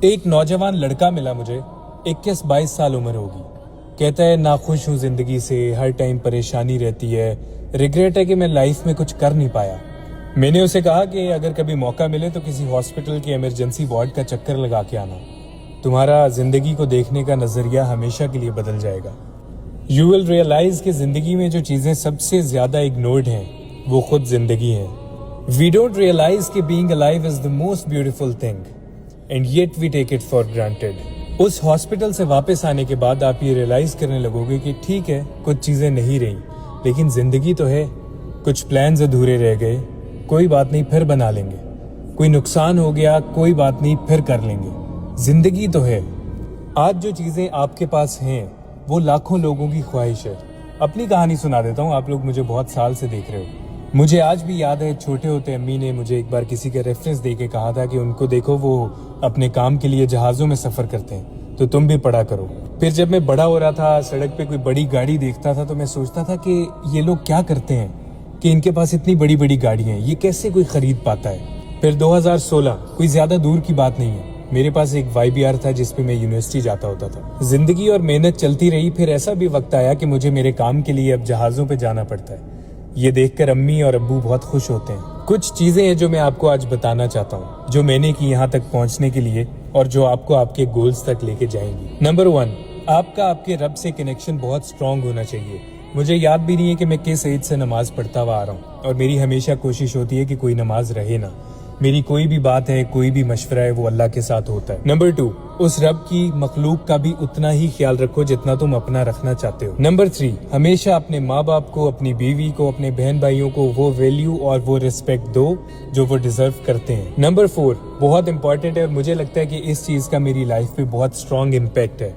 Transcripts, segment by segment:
ایک نوجوان لڑکا ملا مجھے, 21-22 سال عمر ہوگی. کہتا ہے ناخوش ہوں زندگی سے, ہر ٹائم پریشانی رہتی ہے, ریگریٹ ہے کہ میں لائف میں کچھ کر نہیں پایا. میں نے اسے کہا کہ اگر کبھی موقع ملے تو کسی ہاسپٹل کے ایمرجنسی وارڈ کا چکر لگا کے آنا, تمہارا زندگی کو دیکھنے کا نظریہ ہمیشہ کے لیے بدل جائے گا. یو ول ریئلائز کہ زندگی میں جو چیزیں سب سے زیادہ اگنورڈ ہیں وہ خود زندگی ہیں. وی ڈونٹ ریئلائز کہ being alive is the most beautiful thing and yet we take it for granted. اس ہاسپٹل سے واپس آنے کے بعد آپ یہ ریئلائز کرنے لگو گے کہ ٹھیک ہے کچھ چیزیں نہیں رہیں, لیکن زندگی تو ہے. کچھ پلانز ادھورے رہ گئے, کوئی بات نہیں پھر بنا لیں گے. کوئی نقصان ہو گیا, کوئی بات نہیں پھر کر لیں گے. زندگی تو ہے. آج جو چیزیں آپ کے پاس ہیں وہ لاکھوں لوگوں کی خواہش ہے. اپنی کہانی سنا دیتا ہوں, آپ لوگ مجھے بہت سال سے دیکھ رہے ہو. مجھے آج بھی یاد ہے چھوٹے ہوتے امی نے مجھے ایک بار کسی کا ریفرنس دے کے کہا تھا کہ ان کو دیکھو وہ اپنے کام کے لیے جہازوں میں سفر کرتے ہیں تو تم بھی پڑھا کرو. پھر جب میں بڑا ہو رہا تھا, سڑک پہ کوئی بڑی گاڑی دیکھتا تھا تو میں سوچتا تھا کہ یہ لوگ کیا کرتے ہیں کہ ان کے پاس اتنی بڑی بڑی گاڑیاں ہیں, یہ کیسے کوئی خرید پاتا ہے. پھر 2016, کوئی زیادہ دور کی بات نہیں ہے, میرے پاس ایک YBR تھا جس پہ میں یونیورسٹی جاتا ہوتا تھا. زندگی اور محنت چلتی رہی. پھر ایسا بھی وقت آیا کہ مجھے میرے کام کے لیے اب جہازوں پہ جانا پڑتا ہے. یہ دیکھ کر امی اور ابو بہت خوش ہوتے ہیں. کچھ چیزیں ہیں جو میں آپ کو آج بتانا چاہتا ہوں, جو میں نے کی یہاں تک پہنچنے کے لیے اور جو آپ کو آپ کے گولز تک لے کے جائیں گی. نمبر 1, آپ کا آپ کے رب سے کنیکشن بہت اسٹرانگ ہونا چاہیے. مجھے یاد بھی نہیں ہے کہ میں کس ایج سے نماز پڑھتا ہوا آ رہا ہوں, اور میری ہمیشہ کوشش ہوتی ہے کہ کوئی نماز رہے نہ. میری کوئی بھی بات ہے, کوئی بھی مشورہ ہے, وہ اللہ کے ساتھ ہوتا ہے. نمبر 2, اس رب کی مخلوق کا بھی اتنا ہی خیال رکھو جتنا تم اپنا رکھنا چاہتے ہو. نمبر 3, ہمیشہ اپنے ماں باپ کو, اپنی بیوی کو, اپنے بہن بھائیوں کو وہ ویلیو اور وہ ریسپیکٹ دو جو وہ ڈیزرو کرتے ہیں. نمبر 4, بہت امپورٹنٹ ہے اور مجھے لگتا ہے کہ اس چیز کا میری لائف پہ بہت اسٹرانگ امپیکٹ ہے.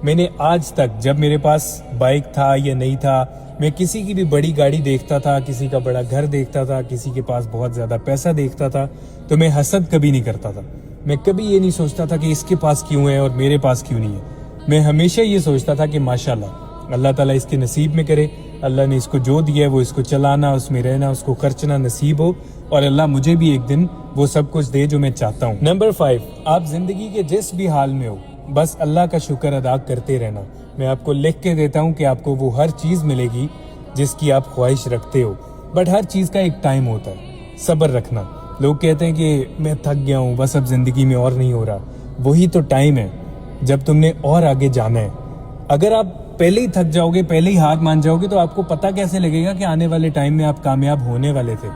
میں نے آج تک, جب میرے پاس بائک تھا یا نہیں تھا, میں کسی کی بھی بڑی گاڑی دیکھتا تھا, کسی کا بڑا گھر دیکھتا تھا, کسی کے پاس بہت زیادہ پیسہ دیکھتا تھا, تو میں حسد کبھی نہیں کرتا تھا. میں کبھی یہ نہیں سوچتا تھا کہ اس کے پاس کیوں ہے اور میرے پاس کیوں نہیں ہے. میں ہمیشہ یہ سوچتا تھا کہ ماشاءاللہ اللہ تعالیٰ اس کے نصیب میں کرے, اللہ نے اس کو جو دیا ہے وہ اس کو چلانا, اس میں رہنا, اس کو خرچنا نصیب ہو, اور اللہ مجھے بھی ایک دن وہ سب کچھ دے جو میں چاہتا ہوں. نمبر 5, آپ زندگی کے جس بھی حال میں ہو بس اللہ کا شکر ادا کرتے رہنا. میں آپ کو لکھ کے دیتا ہوں کہ آپ کو وہ ہر چیز ملے گی جس کی آپ خواہش رکھتے ہو, بٹ ہر چیز کا ایک ٹائم ہوتا ہے. صبر رکھنا. لوگ کہتے ہیں کہ میں تھک گیا ہوں, بس اب زندگی میں اور نہیں ہو رہا. وہی تو ٹائم ہے جب تم نے اور آگے جانا ہے. اگر آپ پہلے ہی تھک جاؤ گے, پہلے ہی ہار مان جاؤ گے, تو آپ کو پتہ کیسے لگے گا کہ آنے والے ٹائم میں آپ کامیاب ہونے والے تھے.